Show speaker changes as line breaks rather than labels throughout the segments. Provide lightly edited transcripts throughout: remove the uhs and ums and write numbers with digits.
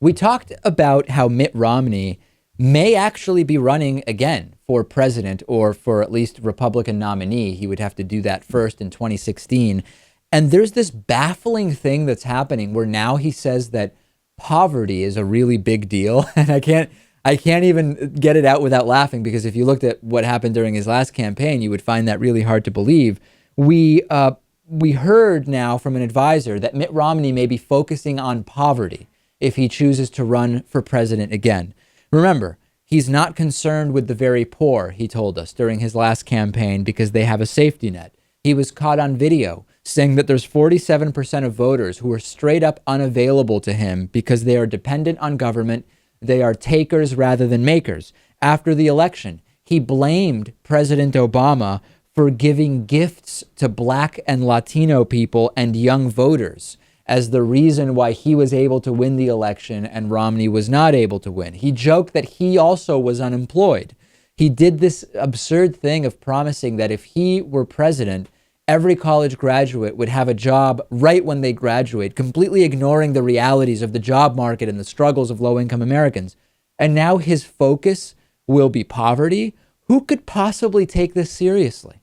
We talked about how Mitt Romney may actually be running again for president, or for at least Republican nominee. He would have to do that first in 2016. And there's this baffling thing that's happening where now he says that poverty is a really big deal. And I can't even get it out without laughing, because if you looked at what happened during his last campaign, you would find that really hard to believe. We heard now from an advisor that Mitt Romney may be focusing on poverty if he chooses to run for president again. Remember, he's not concerned with the very poor, he told us during his last campaign, because they have a safety net. He was caught on video saying that there's 47% of voters who are straight up unavailable to him because they are dependent on government. They are takers rather than makers. After the election, he blamed President Obama for giving gifts to Black and Latino people and young voters as the reason why he was able to win the election and Romney was not able to win. He joked that he also was unemployed. He did this absurd thing of promising that if he were president, every college graduate would have a job right when they graduate, completely ignoring the realities of the job market and the struggles of low-income Americans. And now his focus will be poverty. Who could possibly take this seriously?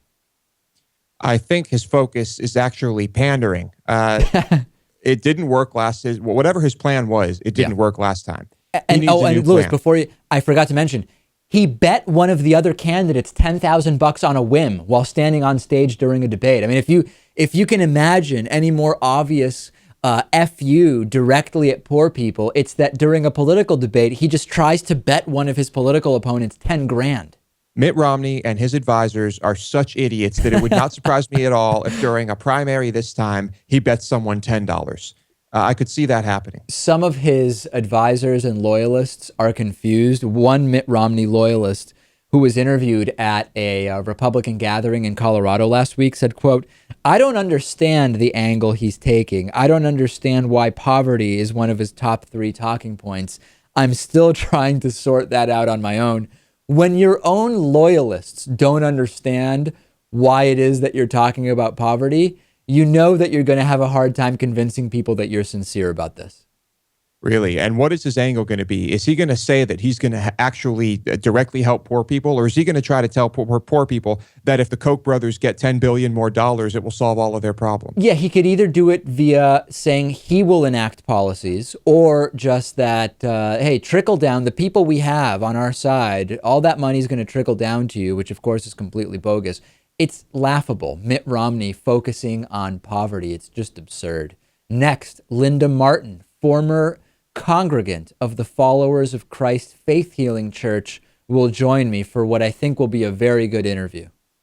I think his focus is actually pandering. It didn't work whatever his plan was, it didn't work last time.
And Louis, I forgot to mention, he bet one of the other candidates $10,000 on a whim while standing on stage during a debate. I mean, if you can imagine any more obvious FU directly at poor people, it's that during a political debate, he just tries to bet one of his political opponents 10 grand.
Mitt Romney and his advisors are such idiots that it would not surprise me at all if during a primary this time, he bets someone $10. I could see that happening.
Some of his advisors and loyalists are confused. One Mitt Romney loyalist who was interviewed at a Republican gathering in Colorado last week said, quote, "I don't understand the angle he's taking. I don't understand why poverty is one of his top 3 talking points. I'm still trying to sort that out on my own." When your own loyalists don't understand why it is that you're talking about poverty, you know that you're going to have a hard time convincing people that you're sincere about this.
Really? And what is his angle going to be? Is he going to say that he's going to actually directly help poor people? Or is he going to try to tell poor people that if the Koch brothers get $10 billion more, it will solve all of their problems?
Yeah, he could either do it via saying he will enact policies, or just that, hey, trickle down, the people we have on our side, all that money is going to trickle down to you, which of course is completely bogus. It's laughable. Mitt Romney focusing on poverty. It's just absurd. Next, Linda Martin, former congregant of the Followers of Christ Faith Healing Church, will join me for what I think will be a very good interview.